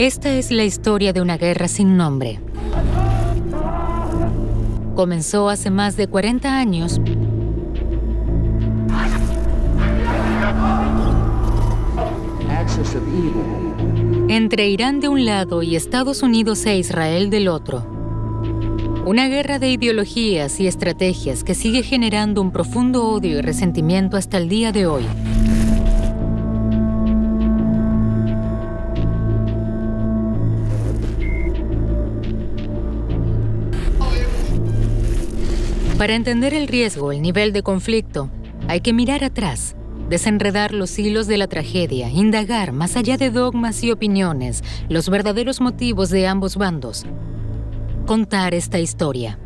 Esta es la historia de una guerra sin nombre. Comenzó hace más de 40 años entre Irán de un lado y Estados Unidos e Israel del otro. Una guerra de ideologías y estrategias que sigue generando un profundo odio y resentimiento hasta el día de hoy. Para entender el riesgo, el nivel de conflicto, hay que mirar atrás, desenredar los hilos de la tragedia, indagar más allá de dogmas y opiniones, los verdaderos motivos de ambos bandos. Contar esta historia.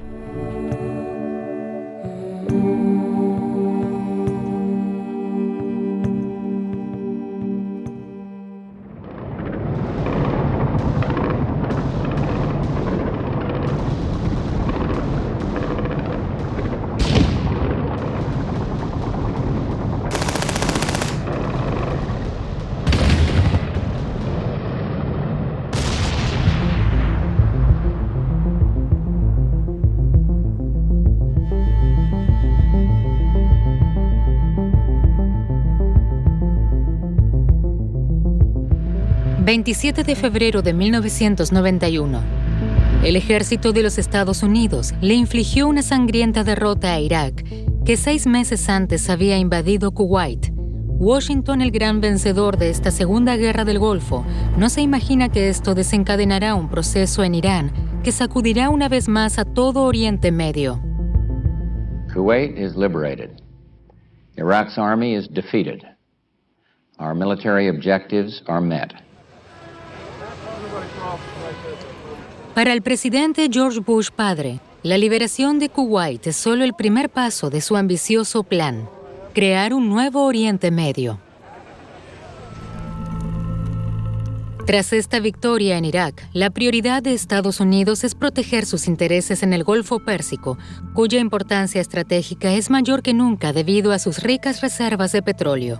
...27 de febrero de 1991... el ejército de los Estados Unidos le infligió una sangrienta derrota a Irak, que 6 meses antes había invadido Kuwait. Washington, el gran vencedor de esta Segunda Guerra del Golfo, no se imagina que esto desencadenará un proceso en Irán que sacudirá una vez más a todo Oriente Medio. Kuwait is liberated. Iraq's army is defeated. Our military objectives are met. Para el presidente George Bush padre, la liberación de Kuwait es solo el primer paso de su ambicioso plan: crear un nuevo Oriente Medio. Tras esta victoria en Irak, la prioridad de Estados Unidos es proteger sus intereses en el Golfo Pérsico, cuya importancia estratégica es mayor que nunca debido a sus ricas reservas de petróleo.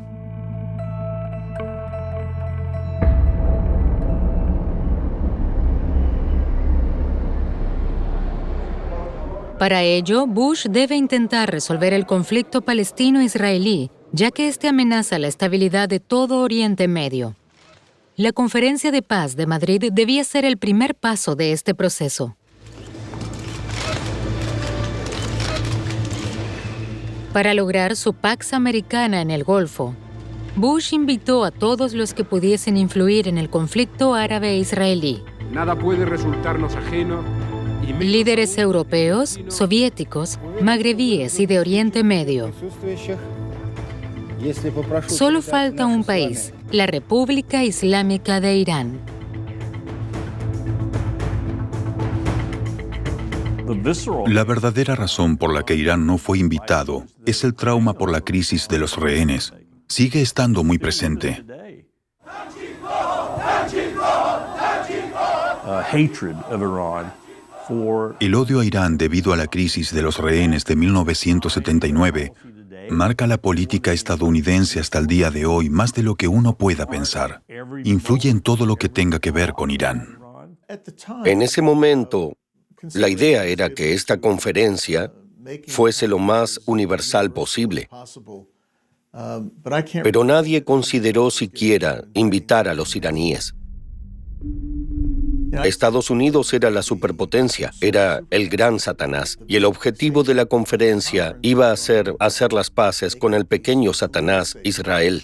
Para ello, Bush debe intentar resolver el conflicto palestino-israelí, ya que este amenaza la estabilidad de todo Oriente Medio. La Conferencia de Paz de Madrid debía ser el primer paso de este proceso. Para lograr su Pax Americana en el Golfo, Bush invitó a todos los que pudiesen influir en el conflicto árabe-israelí. Nada puede resultarnos ajeno. Líderes europeos, soviéticos, magrebíes y de Oriente Medio. Solo falta un país, la República Islámica de Irán. La verdadera razón por la que Irán no fue invitado es el trauma por la crisis de los rehenes. Sigue estando muy presente. El odio a Irán debido a la crisis de los rehenes de 1979 marca la política estadounidense hasta el día de hoy más de lo que uno pueda pensar. Influye en todo lo que tenga que ver con Irán. En ese momento, la idea era que esta conferencia fuese lo más universal posible. Pero nadie consideró siquiera invitar a los iraníes. Estados Unidos era la superpotencia, era el gran Satanás, y el objetivo de la conferencia iba a ser hacer las paces con el pequeño Satanás, Israel.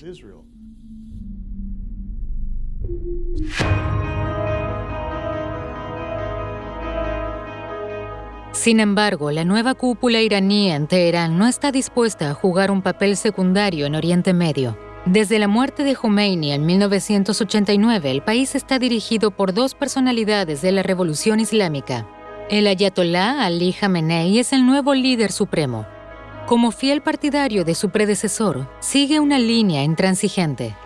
Sin embargo, la nueva cúpula iraní en Teherán no está dispuesta a jugar un papel secundario en Oriente Medio. Desde la muerte de Jomeini en 1989, el país está dirigido por 2 personalidades de la Revolución Islámica. El ayatolá Ali Jamenei es el nuevo líder supremo. Como fiel partidario de su predecesor, sigue una línea intransigente.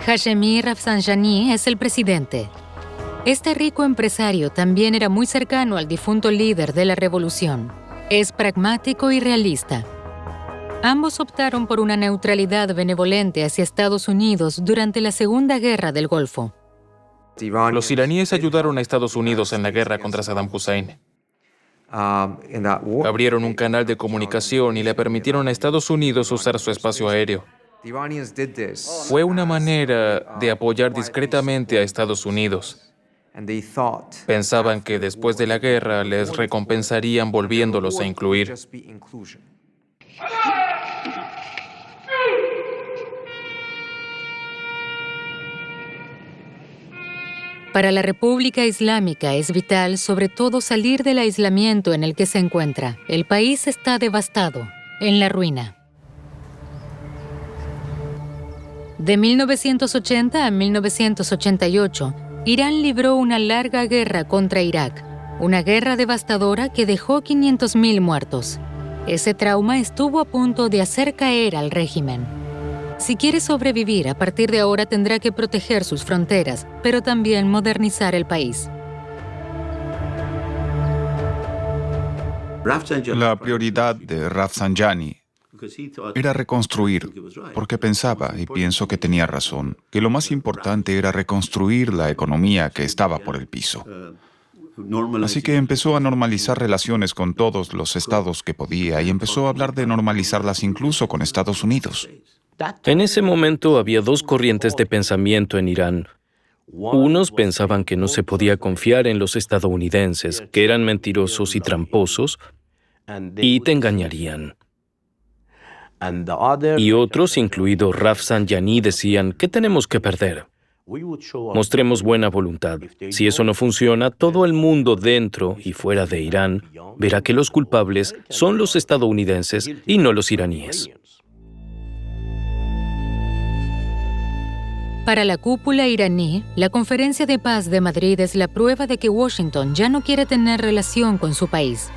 Hashemi Rafsanjani es el presidente. Este rico empresario también era muy cercano al difunto líder de la revolución. Es pragmático y realista. Ambos optaron por una neutralidad benevolente hacia Estados Unidos durante la Segunda Guerra del Golfo. Los iraníes ayudaron a Estados Unidos en la guerra contra Saddam Hussein. Abrieron un canal de comunicación y le permitieron a Estados Unidos usar su espacio aéreo. Fue una manera de apoyar discretamente a Estados Unidos. Pensaban que después de la guerra les recompensarían volviéndolos a incluir. Para la República Islámica es vital, sobre todo, salir del aislamiento en el que se encuentra. El país está devastado, en la ruina. De 1980 a 1988, Irán libró una larga guerra contra Irak, una guerra devastadora que dejó 500.000 muertos. Ese trauma estuvo a punto de hacer caer al régimen. Si quiere sobrevivir, a partir de ahora tendrá que proteger sus fronteras, pero también modernizar el país. La prioridad de Rafsanjani era reconstruir, porque pensaba, y pienso que tenía razón, que lo más importante era reconstruir la economía que estaba por el piso. Así que empezó a normalizar relaciones con todos los estados que podía y empezó a hablar de normalizarlas incluso con Estados Unidos. En ese momento había dos corrientes de pensamiento en Irán. Unos pensaban que no se podía confiar en los estadounidenses, que eran mentirosos y tramposos, y te engañarían. Y otros, incluido Rafsanjani, decían, ¿qué tenemos que perder? Mostremos buena voluntad. Si eso no funciona, todo el mundo dentro y fuera de Irán verá que los culpables son los estadounidenses y no los iraníes. Para la cúpula iraní, la Conferencia de Paz de Madrid es la prueba de que Washington ya no quiere tener relación con su país.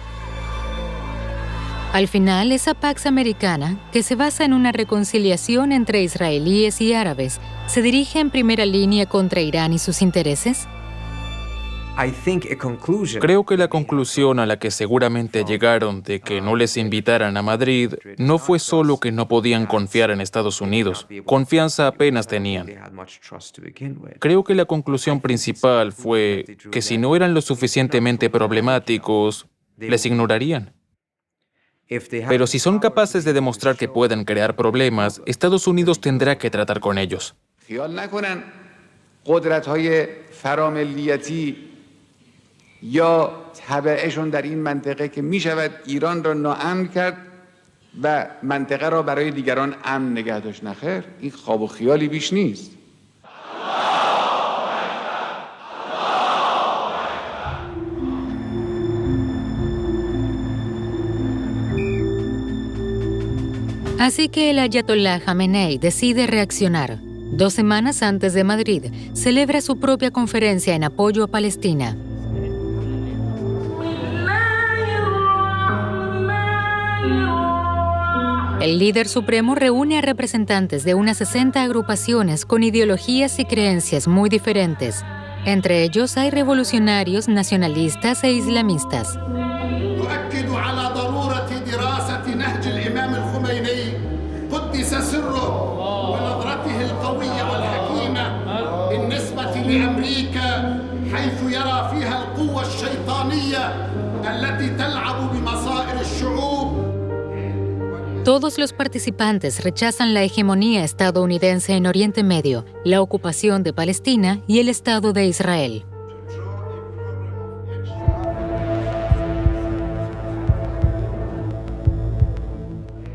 Al final, esa Pax Americana, que se basa en una reconciliación entre israelíes y árabes, ¿se dirige en primera línea contra Irán y sus intereses? Creo que la conclusión a la que seguramente llegaron de que no les invitaran a Madrid no fue solo que no podían confiar en Estados Unidos. Confianza apenas tenían. Creo que la conclusión principal fue que si no eran lo suficientemente problemáticos, les ignorarían. Pero si son capaces de demostrar que pueden crear problemas, Estados Unidos tendrá que tratar con ellos. یا تبعشون در این منطقه که می شود ایران را ناامن کرد و منطقه را برای دیگران امن نگه داشت. نخیر، این خواب و خیالی بیش نیست. Así que el ayatolá Jamenei decide reaccionar. 2 semanas antes de Madrid, celebra su propia conferencia en apoyo a Palestina. El líder supremo reúne a representantes de unas 60 agrupaciones con ideologías y creencias muy diferentes. Entre ellos hay revolucionarios, nacionalistas e islamistas. Todos los participantes rechazan la hegemonía estadounidense en Oriente Medio, la ocupación de Palestina y el Estado de Israel.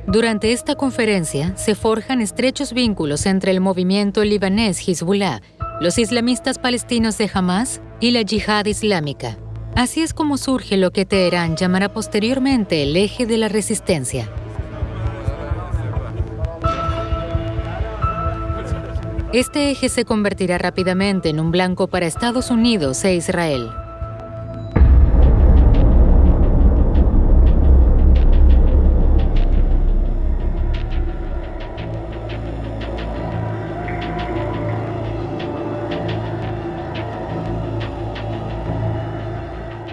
Durante esta conferencia se forjan estrechos vínculos entre el movimiento libanés Hezbollah, los islamistas palestinos de Hamas y la Yihad Islámica. Así es como surge lo que Teherán llamará posteriormente el eje de la resistencia. Este eje se convertirá rápidamente en un blanco para Estados Unidos e Israel.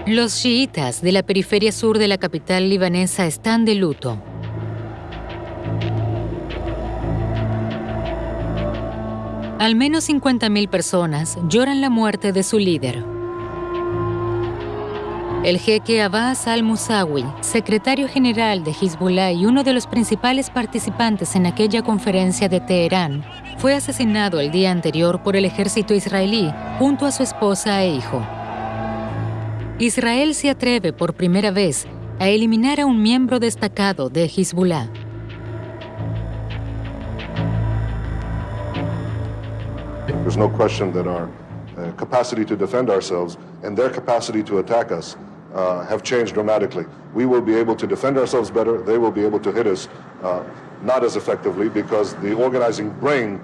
Los chiitas de la periferia sur de la capital libanesa están de luto. Al menos 50.000 personas lloran la muerte de su líder. El jeque Abbas al-Musawi, secretario general de Hezbollah y uno de los principales participantes en aquella conferencia de Teherán, fue asesinado el día anterior por el ejército israelí junto a su esposa e hijo. Israel se atreve por primera vez a eliminar a un miembro destacado de Hezbollah. There's no question that our capacity to defend ourselves and their capacity to attack us have changed dramatically. We will be able to defend ourselves better. They will be able to hit us not as effectively because the organizing brain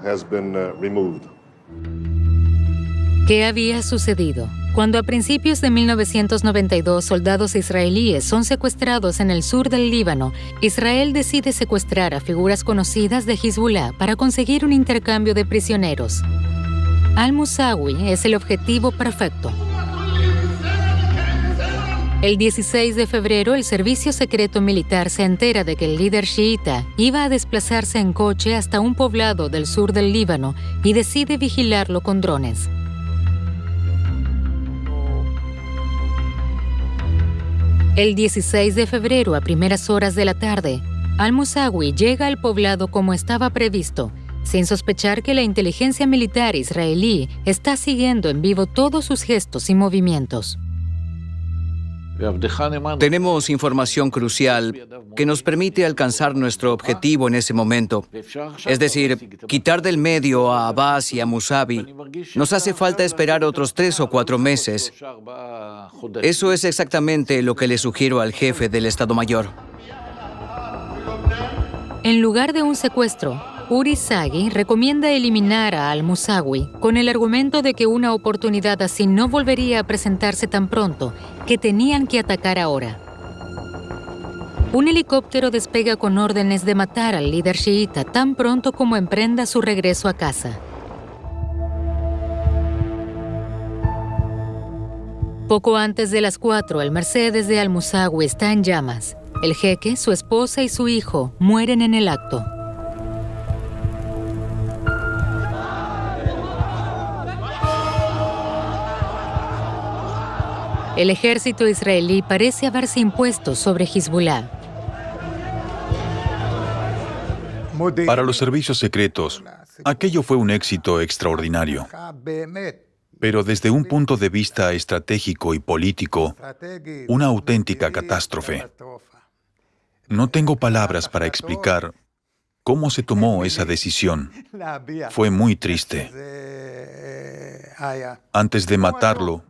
has been removed. ¿Qué había sucedido? Cuando a principios de 1992 soldados israelíes son secuestrados en el sur del Líbano, Israel decide secuestrar a figuras conocidas de Hezbollah para conseguir un intercambio de prisioneros. Al-Musawi es el objetivo perfecto. El 16 de febrero, el servicio secreto militar se entera de que el líder chiita iba a desplazarse en coche hasta un poblado del sur del Líbano y decide vigilarlo con drones. El 16 de febrero, a primeras horas de la tarde, Al-Musawi llega al poblado como estaba previsto, sin sospechar que la inteligencia militar israelí está siguiendo en vivo todos sus gestos y movimientos. Tenemos información crucial que nos permite alcanzar nuestro objetivo en ese momento. Es decir, quitar del medio a Abbas y a Musawi. Nos hace falta esperar otros 3 o 4 meses. Eso es exactamente lo que le sugiero al jefe del Estado Mayor. En lugar de un secuestro, Uri Sagi recomienda eliminar a Al-Musawi con el argumento de que una oportunidad así no volvería a presentarse tan pronto, que tenían que atacar ahora. Un helicóptero despega con órdenes de matar al líder chiita tan pronto como emprenda su regreso a casa. Poco antes de las 4, el Mercedes de Al-Musawi está en llamas. El jeque, su esposa y su hijo mueren en el acto. El ejército israelí parece haberse impuesto sobre Hezbollah. Para los servicios secretos, aquello fue un éxito extraordinario. Pero desde un punto de vista estratégico y político, una auténtica catástrofe. No tengo palabras para explicar cómo se tomó esa decisión. Fue muy triste. Antes de matarlo,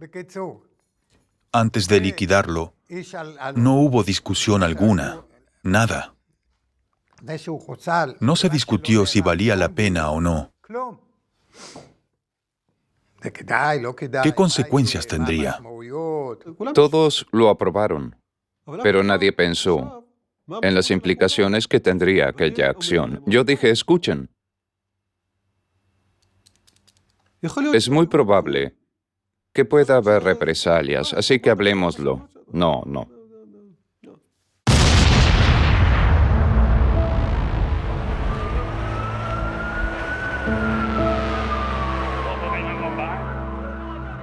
antes de liquidarlo, no hubo discusión alguna, nada. No se discutió si valía la pena o no. ¿Qué consecuencias tendría? Todos lo aprobaron, pero nadie pensó en las implicaciones que tendría aquella acción. Yo dije, escuchen. Es muy probable que pueda haber represalias, así que hablemoslo. No.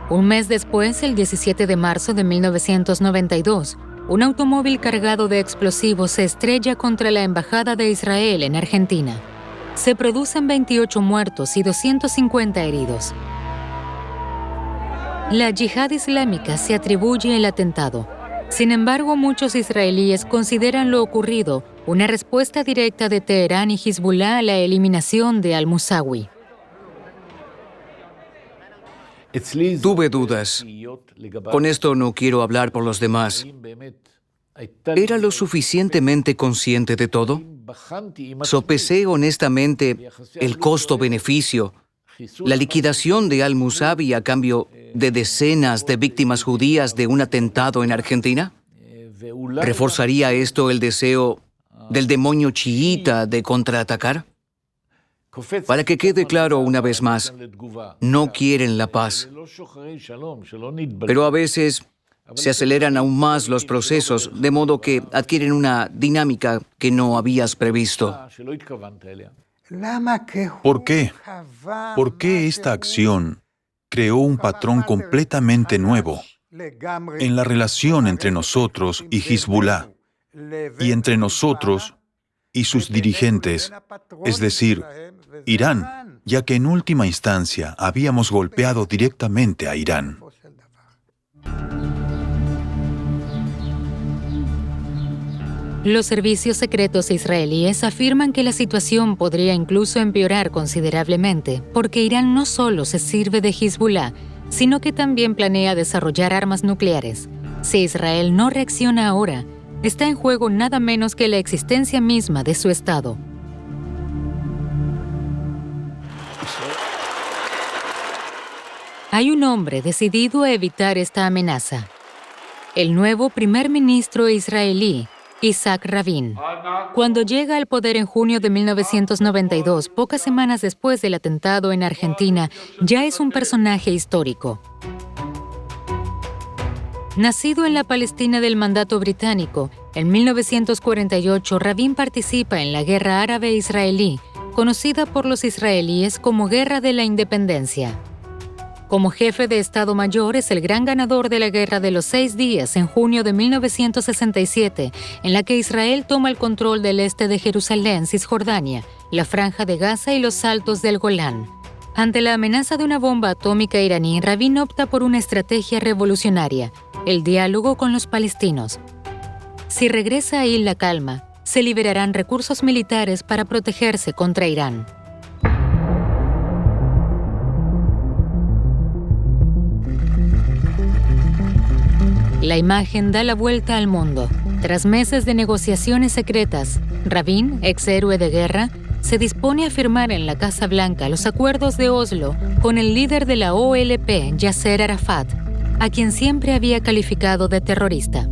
Un mes después, el 17 de marzo de 1992, un automóvil cargado de explosivos se estrella contra la Embajada de Israel en Argentina. Se producen 28 muertos y 250 heridos. La Yihad Islámica se atribuye el atentado. Sin embargo, muchos israelíes consideran lo ocurrido una respuesta directa de Teherán y Hezbollah a la eliminación de Al-Musawi. Tuve dudas. Con esto no quiero hablar por los demás. ¿Era lo suficientemente consciente de todo? Sopesé honestamente el costo-beneficio, la liquidación de Al-Musawi a cambio de decenas de víctimas judías de un atentado en Argentina. ¿Reforzaría esto el deseo del demonio chiita de contraatacar? Para que quede claro una vez más, no quieren la paz. Pero a veces se aceleran aún más los procesos, de modo que adquieren una dinámica que no habías previsto. ¿Por qué? ¿Por qué esta acción creó un patrón completamente nuevo en la relación entre nosotros y Hezbollah, y entre nosotros y sus dirigentes, es decir, Irán, ya que en última instancia habíamos golpeado directamente a Irán? Los servicios secretos israelíes afirman que la situación podría incluso empeorar considerablemente, porque Irán no solo se sirve de Hezbollah, sino que también planea desarrollar armas nucleares. Si Israel no reacciona ahora, está en juego nada menos que la existencia misma de su Estado. Hay un hombre decidido a evitar esta amenaza: el nuevo primer ministro israelí, Isaac Rabin. Cuando llega al poder en junio de 1992, pocas semanas después del atentado en Argentina, ya es un personaje histórico. Nacido en la Palestina del mandato británico, en 1948 Rabin participa en la Guerra Árabe-Israelí, conocida por los israelíes como Guerra de la Independencia. Como jefe de Estado Mayor, es el gran ganador de la Guerra de los 6 días en junio de 1967, en la que Israel toma el control del este de Jerusalén, Cisjordania, la Franja de Gaza y los Altos del Golán. Ante la amenaza de una bomba atómica iraní, Rabin opta por una estrategia revolucionaria: el diálogo con los palestinos. Si regresa ahí la calma, se liberarán recursos militares para protegerse contra Irán. La imagen da la vuelta al mundo. Tras meses de negociaciones secretas, Rabin, ex héroe de guerra, se dispone a firmar en la Casa Blanca los acuerdos de Oslo con el líder de la OLP, Yasser Arafat, a quien siempre había calificado de terrorista.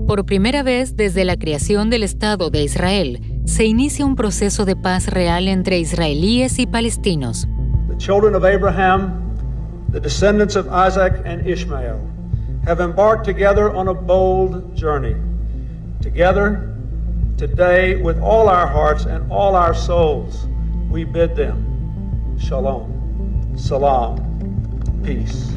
Por primera vez desde la creación del Estado de Israel, se inicia un proceso de paz real entre israelíes y palestinos. The children of Abraham, the descendants of Isaac and Ishmael, have embarked together on a bold journey. Together, today, with all our hearts and all our souls, we bid them shalom, salam, peace.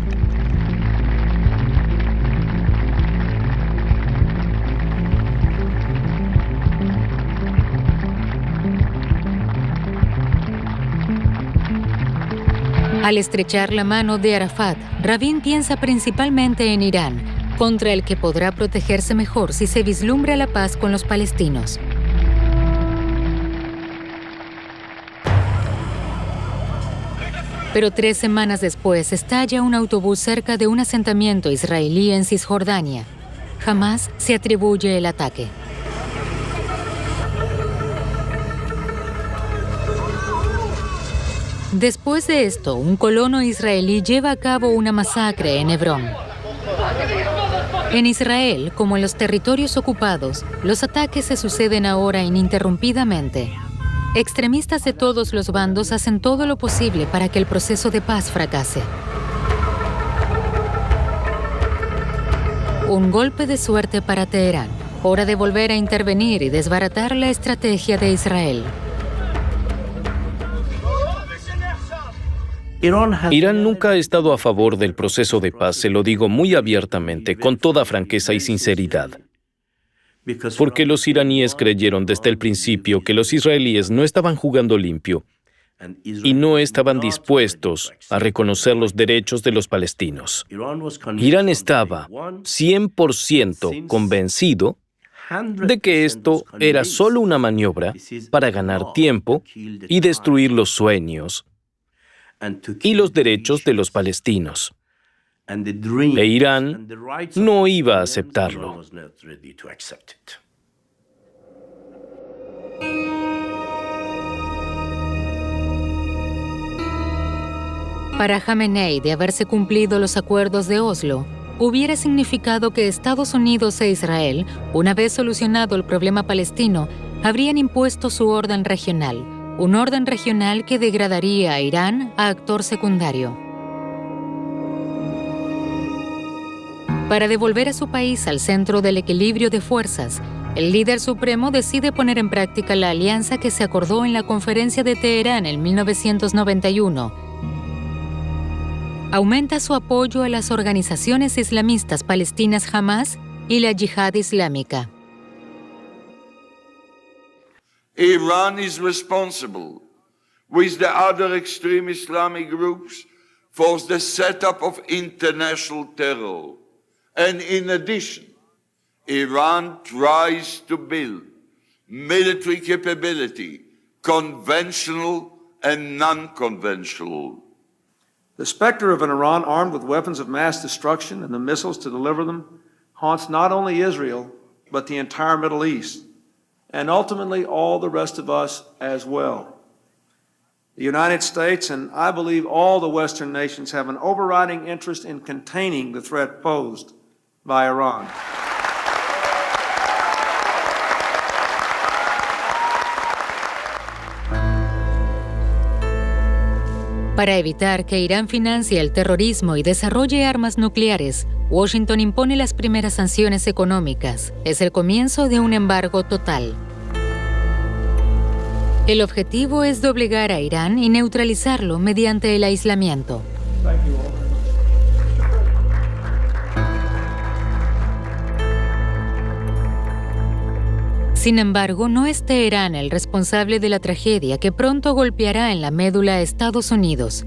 Al estrechar la mano de Arafat, Rabin piensa principalmente en Irán, contra el que podrá protegerse mejor si se vislumbra la paz con los palestinos. Pero 3 semanas después estalla un autobús cerca de un asentamiento israelí en Cisjordania. Jamás se atribuye el ataque. Después de esto, un colono israelí lleva a cabo una masacre en Hebrón. En Israel, como en los territorios ocupados, los ataques se suceden ahora ininterrumpidamente. Extremistas de todos los bandos hacen todo lo posible para que el proceso de paz fracase. Un golpe de suerte para Teherán. Hora de volver a intervenir y desbaratar la estrategia de Israel. Irán nunca ha estado a favor del proceso de paz, se lo digo muy abiertamente, con toda franqueza y sinceridad. Porque los iraníes creyeron desde el principio que los israelíes no estaban jugando limpio y no estaban dispuestos a reconocer los derechos de los palestinos. Irán estaba 100% convencido de que esto era solo una maniobra para ganar tiempo y destruir los sueños y los derechos de los palestinos. E Irán no iba a aceptarlo. Para Jamenei, de haberse cumplido los acuerdos de Oslo, hubiera significado que Estados Unidos e Israel, una vez solucionado el problema palestino, habrían impuesto su orden regional. Un orden regional que degradaría a Irán a actor secundario. Para devolver a su país al centro del equilibrio de fuerzas, el líder supremo decide poner en práctica la alianza que se acordó en la Conferencia de Teherán en 1991. Aumenta su apoyo a las organizaciones islamistas palestinas Hamas y la Yihad Islámica. Iran is responsible, with the other extreme Islamic groups, for the setup of international terror. And in addition, Iran tries to build military capability, conventional and non-conventional. The specter of an Iran armed with weapons of mass destruction and the missiles to deliver them haunts not only Israel, but the entire Middle East, and ultimately all the rest of us as well. The United States, and I believe all the Western nations, have an overriding interest in containing the threat posed by Iran. Para evitar que Irán financie el terrorismo y desarrolle armas nucleares, Washington impone las primeras sanciones económicas. Es el comienzo de un embargo total. El objetivo es doblegar a Irán y neutralizarlo mediante el aislamiento. Sin embargo, no es Teherán el responsable de la tragedia que pronto golpeará en la médula a Estados Unidos.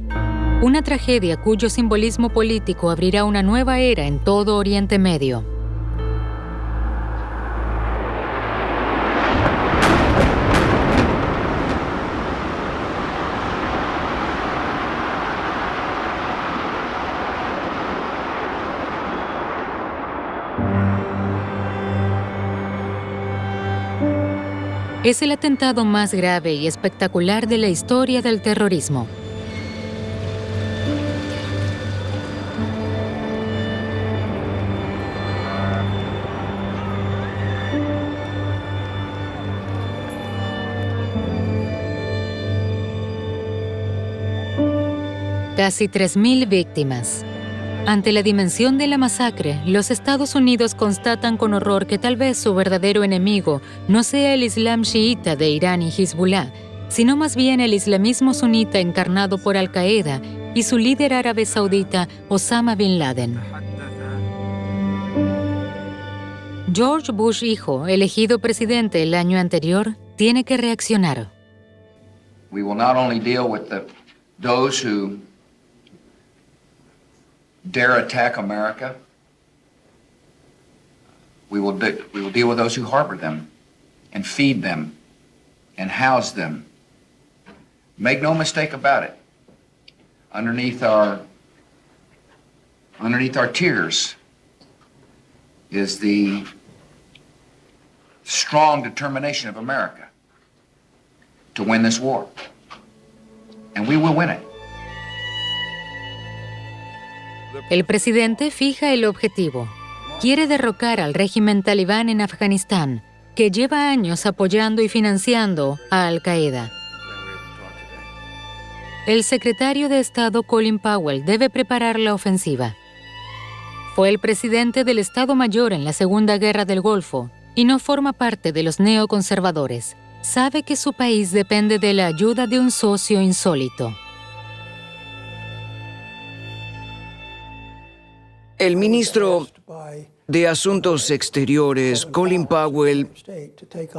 Una tragedia cuyo simbolismo político abrirá una nueva era en todo Oriente Medio. Es el atentado más grave y espectacular de la historia del terrorismo. Casi 3.000 víctimas. Ante la dimensión de la masacre, los Estados Unidos constatan con horror que tal vez su verdadero enemigo no sea el Islam chiita de Irán y Hezbollah, sino más bien el islamismo sunita encarnado por Al-Qaeda y su líder árabe saudita Osama Bin Laden. George Bush hijo, elegido presidente el año anterior, tiene que reaccionar. We will not only deal with those who dare attack America. We will deal with those who harbor them and feed them and house them. Make no mistake about it. Underneath our tears is the strong determination of America to win this war. And we will win it. El presidente fija el objetivo. Quiere derrocar al régimen talibán en Afganistán, que lleva años apoyando y financiando a Al-Qaeda. El secretario de Estado Colin Powell debe preparar la ofensiva. Fue el presidente del Estado Mayor en la Segunda Guerra del Golfo y no forma parte de los neoconservadores. Sabe que su país depende de la ayuda de un socio insólito. El ministro de Asuntos Exteriores, Colin Powell,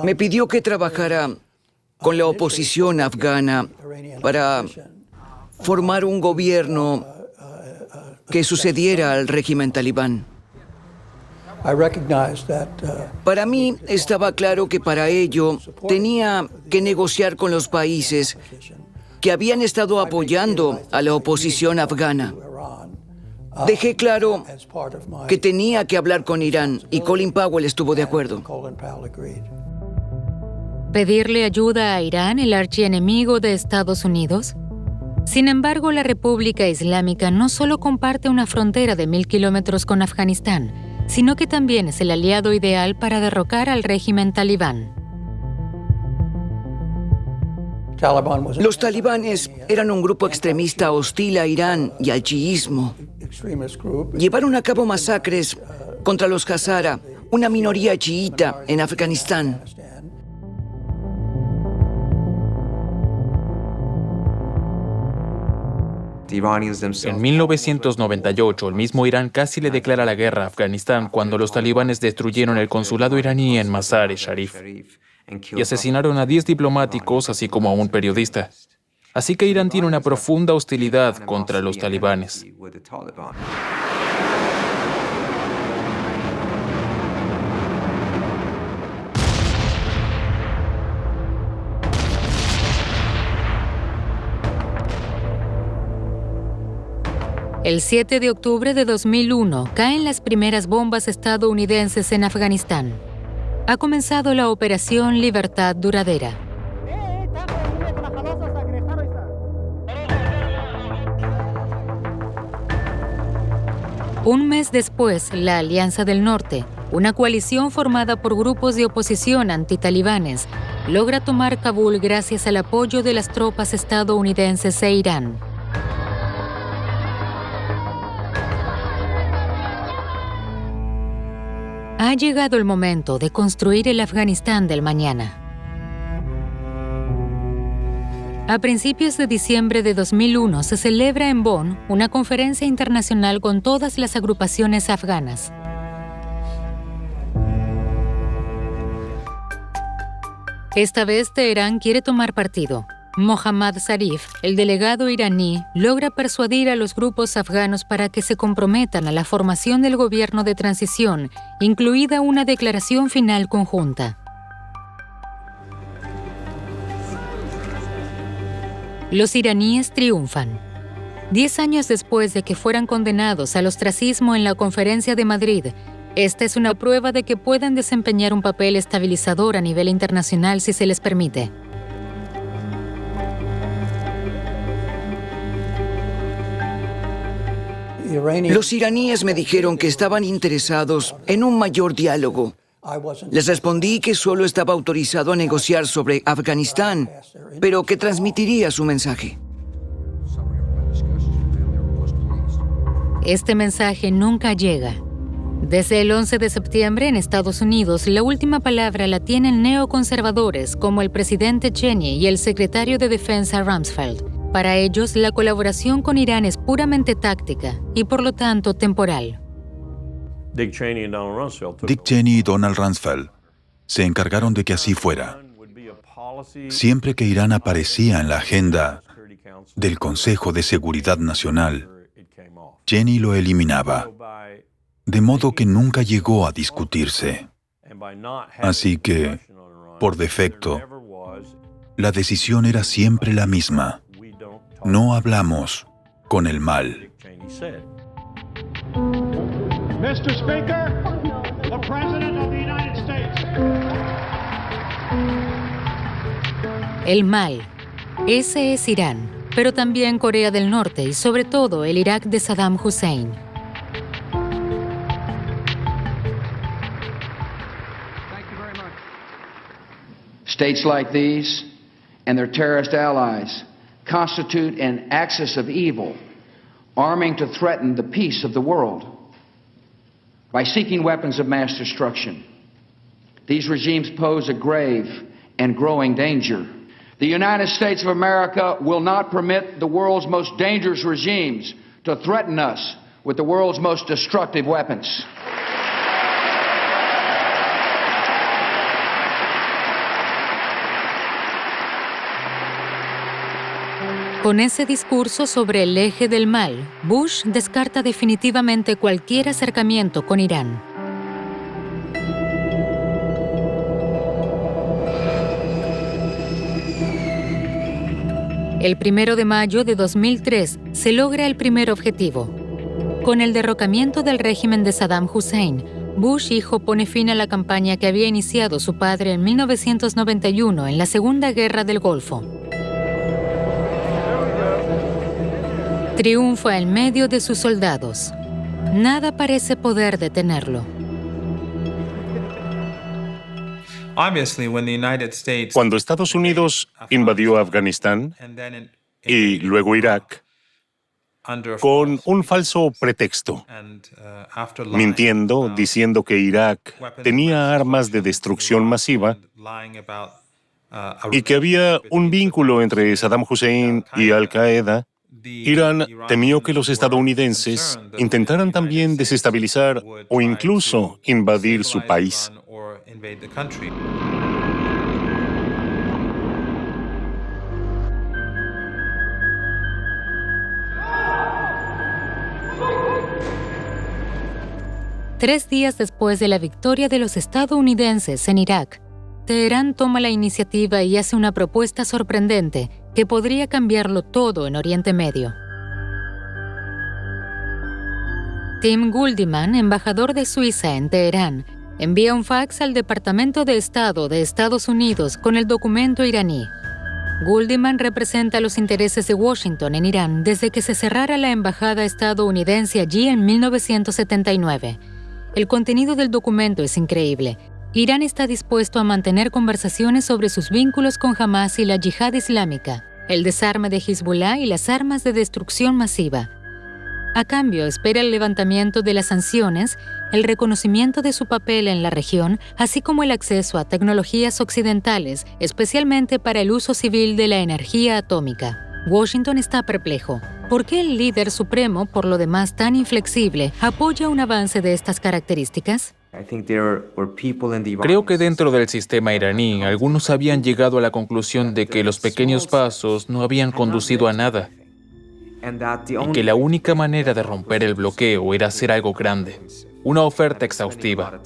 me pidió que trabajara con la oposición afgana para formar un gobierno que sucediera al régimen talibán. Para mí estaba claro que para ello tenía que negociar con los países que habían estado apoyando a la oposición afgana. Dejé claro que tenía que hablar con Irán y Colin Powell estuvo de acuerdo. ¿Pedirle ayuda a Irán, el archienemigo de Estados Unidos? Sin embargo, la República Islámica no solo comparte una frontera de 1.000 kilómetros con Afganistán, sino que también es el aliado ideal para derrocar al régimen talibán. Los talibanes eran un grupo extremista hostil a Irán y al chiismo. Llevaron a cabo masacres contra los Hazara una minoría chiita en Afganistán. En 1998, el mismo Irán casi le declara la guerra a Afganistán cuando los talibanes destruyeron el consulado iraní en Mazar-e-Sharif y asesinaron a 10 diplomáticos, así como a un periodista. Así que Irán tiene una profunda hostilidad contra los talibanes. El 7 de octubre de 2001 caen las primeras bombas estadounidenses en Afganistán. Ha comenzado la Operación Libertad Duradera. Un mes después, la Alianza del Norte, una coalición formada por grupos de oposición antitalibanes, logra tomar Kabul gracias al apoyo de las tropas estadounidenses e Irán. Ha llegado el momento de construir el Afganistán del mañana. A principios de diciembre de 2001 se celebra en Bonn una conferencia internacional con todas las agrupaciones afganas. Esta vez Teherán quiere tomar partido. Mohammad Zarif, el delegado iraní, logra persuadir a los grupos afganos para que se comprometan a la formación del gobierno de transición, incluida una declaración final conjunta. Los iraníes triunfan. 10 años después de que fueran condenados al ostracismo en la Conferencia de Madrid, esta es una prueba de que pueden desempeñar un papel estabilizador a nivel internacional si se les permite. Los iraníes me dijeron que estaban interesados en un mayor diálogo. Les respondí que solo estaba autorizado a negociar sobre Afganistán, pero que transmitiría su mensaje. Este mensaje nunca llega. Desde el 11 de septiembre en Estados Unidos, la última palabra la tienen neoconservadores como el presidente Cheney y el secretario de Defensa Rumsfeld. Para ellos, la colaboración con Irán es puramente táctica y, por lo tanto, temporal. Dick Cheney y Donald Rumsfeld se encargaron de que así fuera. Siempre que Irán aparecía en la agenda del Consejo de Seguridad Nacional, Cheney lo eliminaba, de modo que nunca llegó a discutirse. Así que, por defecto, la decisión era siempre la misma. No hablamos con el mal. Mr. Speaker, the President of the United States. El mal. Ese es Irán, pero también Corea del Norte y sobre todo el Irak de Saddam Hussein. States like these and their terrorist allies constitute an axis of evil, arming to threaten the peace of the world by seeking weapons of mass destruction. These regimes pose a grave and growing danger. The United States of America will not permit the world's most dangerous regimes to threaten us with the world's most destructive weapons. Con ese discurso sobre el eje del mal, Bush descarta definitivamente cualquier acercamiento con Irán. El 1 de mayo de 2003 se logra el primer objetivo. Con el derrocamiento del régimen de Saddam Hussein, Bush hijo pone fin a la campaña que había iniciado su padre en 1991 en la Segunda Guerra del Golfo. Triunfa en medio de sus soldados. Nada parece poder detenerlo. Cuando Estados Unidos invadió Afganistán y luego Irak, con un falso pretexto, mintiendo, diciendo que Irak tenía armas de destrucción masiva y que había un vínculo entre Saddam Hussein y Al-Qaeda. Irán temió que los estadounidenses intentaran también desestabilizar o incluso invadir su país. Tres días después de la victoria de los estadounidenses en Irak, Teherán toma la iniciativa y hace una propuesta sorprendente que podría cambiarlo todo en Oriente Medio. Tim Guldiman, embajador de Suiza en Teherán, envía un fax al Departamento de Estado de Estados Unidos con el documento iraní. Guldiman representa los intereses de Washington en Irán desde que se cerrara la embajada estadounidense allí en 1979. El contenido del documento es increíble. Irán está dispuesto a mantener conversaciones sobre sus vínculos con Hamas y la Yihad Islámica, el desarme de Hezbollah y las armas de destrucción masiva. A cambio, espera el levantamiento de las sanciones, el reconocimiento de su papel en la región, así como el acceso a tecnologías occidentales, especialmente para el uso civil de la energía atómica. Washington está perplejo. ¿Por qué el líder supremo, por lo demás tan inflexible, apoya un avance de estas características? Creo que dentro del sistema iraní, algunos habían llegado a la conclusión de que los pequeños pasos no habían conducido a nada y que la única manera de romper el bloqueo era hacer algo grande, una oferta exhaustiva.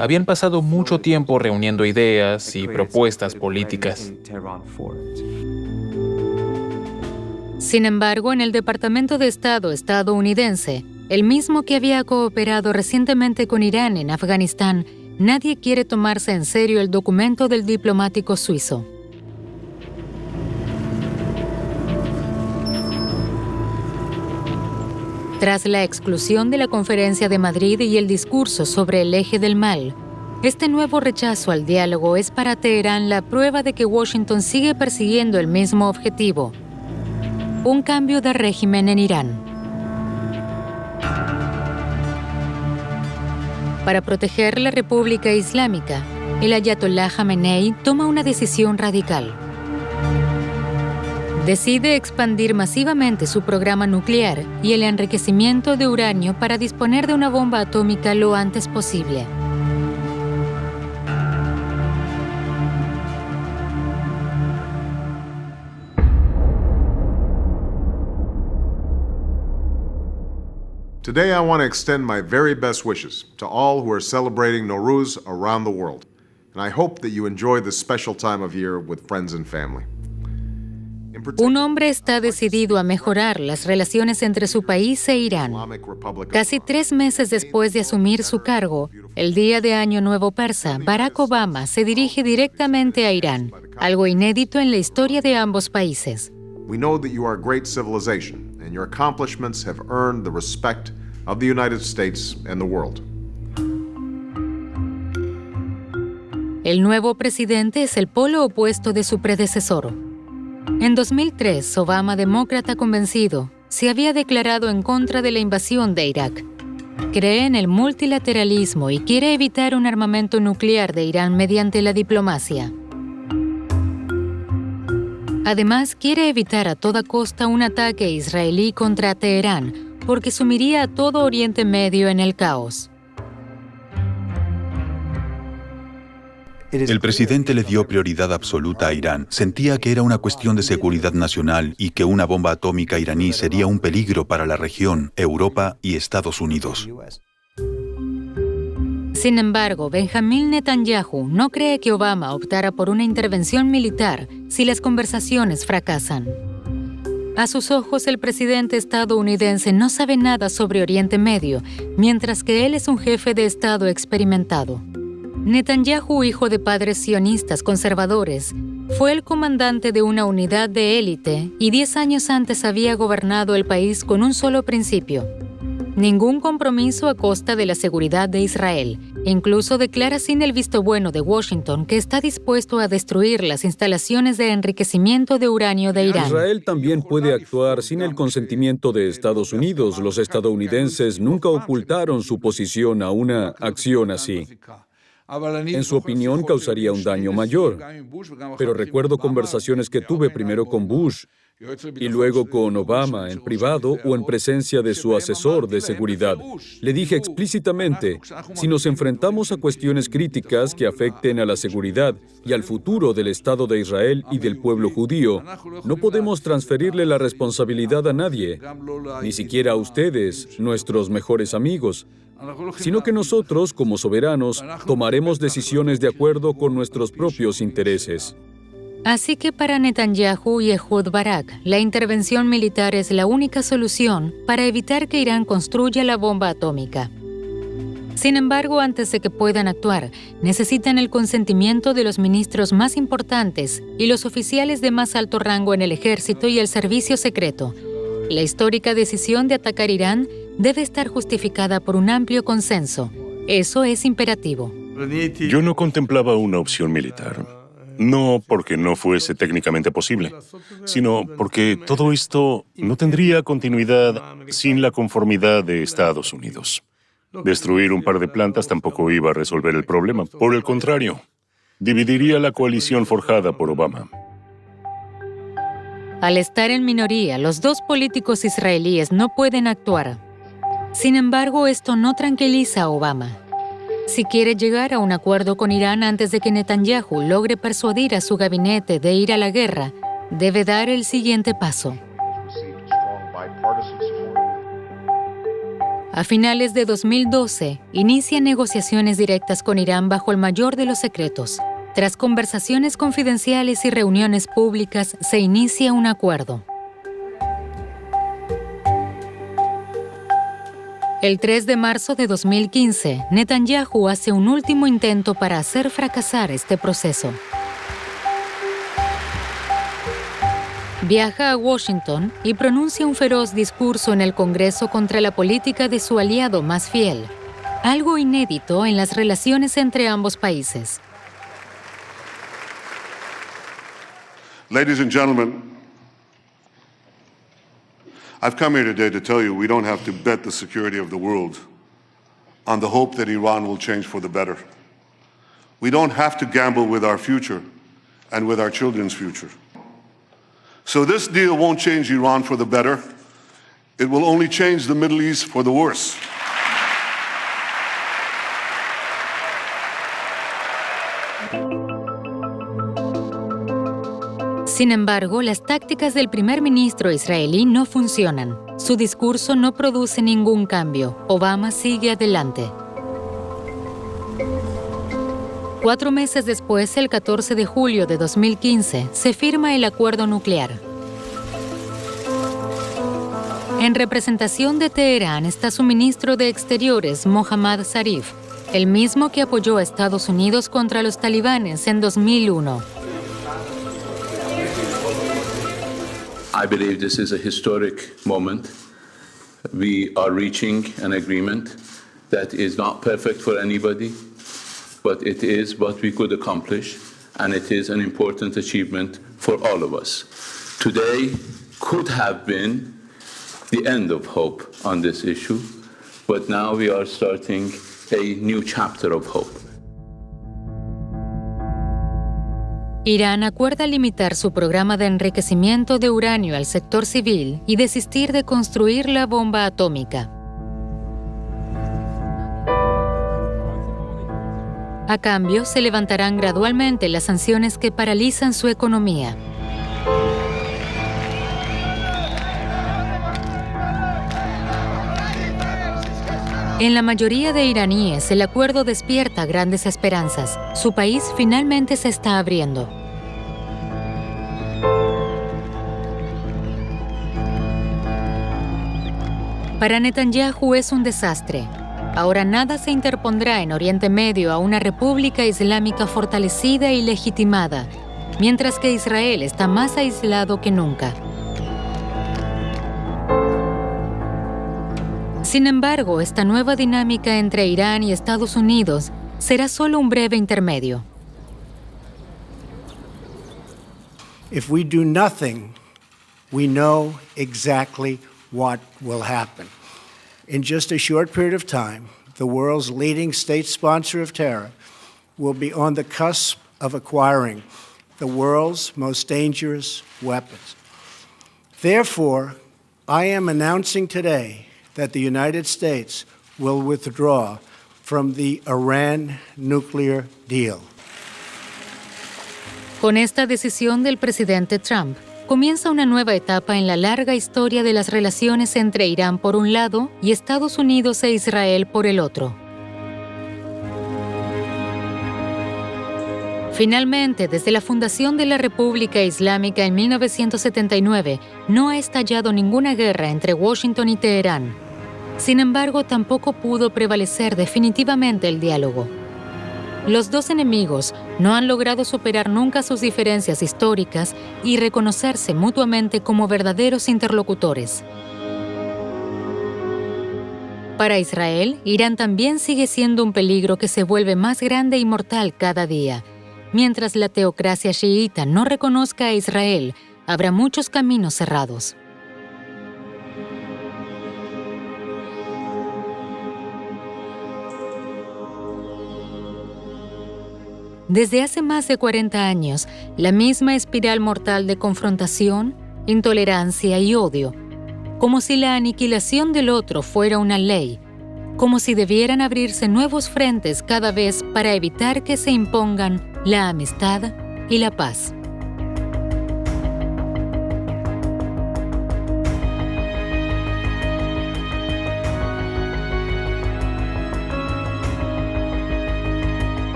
Habían pasado mucho tiempo reuniendo ideas y propuestas políticas. Sin embargo, en el Departamento de Estado estadounidense, el mismo que había cooperado recientemente con Irán en Afganistán, nadie quiere tomarse en serio el documento del diplomático suizo. Tras la exclusión de la Conferencia de Madrid y el discurso sobre el eje del mal, este nuevo rechazo al diálogo es para Teherán la prueba de que Washington sigue persiguiendo el mismo objetivo: un cambio de régimen en Irán. Para proteger la República Islámica, el ayatolá Jamenei toma una decisión radical. Decide expandir masivamente su programa nuclear y el enriquecimiento de uranio para disponer de una bomba atómica lo antes posible. Today I want to extend my very best wishes to all who are celebrating Nowruz around the world, and I hope that you enjoy this special time of year with friends and family. Un hombre está decidido a mejorar las relaciones entre su país e Irán. Casi 3 meses después de asumir su cargo, el día de Año Nuevo persa, Barack Obama se dirige directamente a Irán, algo inédito en la historia de ambos países. We know that you are a great civilization, and your accomplishments have earned the respect of the United States and the world. El nuevo presidente es el polo opuesto de su predecesor. En 2003, Obama, demócrata convencido, se había declarado en contra de la invasión de Irak. Cree en el multilateralismo y quiere evitar un armamento nuclear de Irán mediante la diplomacia. Además, quiere evitar a toda costa un ataque israelí contra Teherán, porque sumiría a todo Oriente Medio en el caos. El presidente le dio prioridad absoluta a Irán. Sentía que era una cuestión de seguridad nacional y que una bomba atómica iraní sería un peligro para la región, Europa y Estados Unidos. Sin embargo, Benjamín Netanyahu no cree que Obama optara por una intervención militar si las conversaciones fracasan. A sus ojos, el presidente estadounidense no sabe nada sobre Oriente Medio, mientras que él es un jefe de Estado experimentado. Netanyahu, hijo de padres sionistas conservadores, fue el comandante de una unidad de élite y 10 años antes había gobernado el país con un solo principio: ningún compromiso a costa de la seguridad de Israel, Incluso declara sin el visto bueno de Washington que está dispuesto a destruir las instalaciones de enriquecimiento de uranio de Irán. Israel también puede actuar sin el consentimiento de Estados Unidos. Los estadounidenses nunca ocultaron su posición a una acción así. En su opinión, causaría un daño mayor. Pero recuerdo conversaciones que tuve primero con Bush y luego con Obama en privado o en presencia de su asesor de seguridad. Le dije explícitamente, si nos enfrentamos a cuestiones críticas que afecten a la seguridad y al futuro del Estado de Israel y del pueblo judío, no podemos transferirle la responsabilidad a nadie, ni siquiera a ustedes, nuestros mejores amigos, sino que nosotros, como soberanos, tomaremos decisiones de acuerdo con nuestros propios intereses. Así que para Netanyahu y Ehud Barak, la intervención militar es la única solución para evitar que Irán construya la bomba atómica. Sin embargo, antes de que puedan actuar, necesitan el consentimiento de los ministros más importantes y los oficiales de más alto rango en el ejército y el servicio secreto. La histórica decisión de atacar Irán debe estar justificada por un amplio consenso. Eso es imperativo. Yo no contemplaba una opción militar. No porque no fuese técnicamente posible, sino porque todo esto no tendría continuidad sin la conformidad de Estados Unidos. Destruir un par de plantas tampoco iba a resolver el problema. Por el contrario, dividiría la coalición forjada por Obama. Al estar en minoría, los dos políticos israelíes no pueden actuar. Sin embargo, esto no tranquiliza a Obama. Si quiere llegar a un acuerdo con Irán antes de que Netanyahu logre persuadir a su gabinete de ir a la guerra, debe dar el siguiente paso. A finales de 2012, inicia negociaciones directas con Irán bajo el mayor de los secretos. Tras conversaciones confidenciales y reuniones públicas, se inicia un acuerdo. El 3 de marzo de 2015, Netanyahu hace un último intento para hacer fracasar este proceso. Viaja a Washington y pronuncia un feroz discurso en el Congreso contra la política de su aliado más fiel, algo inédito en las relaciones entre ambos países. Ladies and gentlemen, I've come here today to tell you we don't have to bet the security of the world on the hope that Iran will change for the better. We don't have to gamble with our future and with our children's future. So this deal won't change Iran for the better. It will only change the Middle East for the worse. Sin embargo, las tácticas del primer ministro israelí no funcionan. Su discurso no produce ningún cambio. Obama sigue adelante. 4 meses después, el 14 de julio de 2015, se firma el acuerdo nuclear. En representación de Teherán está su ministro de Exteriores, Mohammad Zarif, el mismo que apoyó a Estados Unidos contra los talibanes en 2001. I believe this is a historic moment. We are reaching an agreement that is not perfect for anybody, but it is what we could accomplish, and it is an important achievement for all of us. Today could have been the end of hope on this issue, but now we are starting a new chapter of hope. Irán acuerda limitar su programa de enriquecimiento de uranio al sector civil y desistir de construir la bomba atómica. A cambio, se levantarán gradualmente las sanciones que paralizan su economía. En la mayoría de iraníes, el acuerdo despierta grandes esperanzas. Su país finalmente se está abriendo. Para Netanyahu es un desastre. Ahora nada se interpondrá en Oriente Medio a una república islámica fortalecida y legitimada, mientras que Israel está más aislado que nunca. Sin embargo, esta nueva dinámica entre Irán y Estados Unidos será solo un breve intermedio. If we do nothing, we know exactly what will happen. In just a short period of time, the world's leading state sponsor of terror will be on the cusp of acquiring the world's most dangerous weapons. Therefore, I am announcing today that the United States will withdraw from the Iran nuclear deal. Con esta decisión del presidente Trump, comienza una nueva etapa en la larga historia de las relaciones entre Irán por un lado y Estados Unidos e Israel por el otro. Finalmente, desde la fundación de la República Islámica en 1979, no ha estallado ninguna guerra entre Washington y Teherán. Sin embargo, tampoco pudo prevalecer definitivamente el diálogo. Los dos enemigos no han logrado superar nunca sus diferencias históricas y reconocerse mutuamente como verdaderos interlocutores. Para Israel, Irán también sigue siendo un peligro que se vuelve más grande y mortal cada día. Mientras la teocracia chiita no reconozca a Israel, habrá muchos caminos cerrados. Desde hace más de 40 años, la misma espiral mortal de confrontación, intolerancia y odio, como si la aniquilación del otro fuera una ley, como si debieran abrirse nuevos frentes cada vez para evitar que se impongan la amistad y la paz.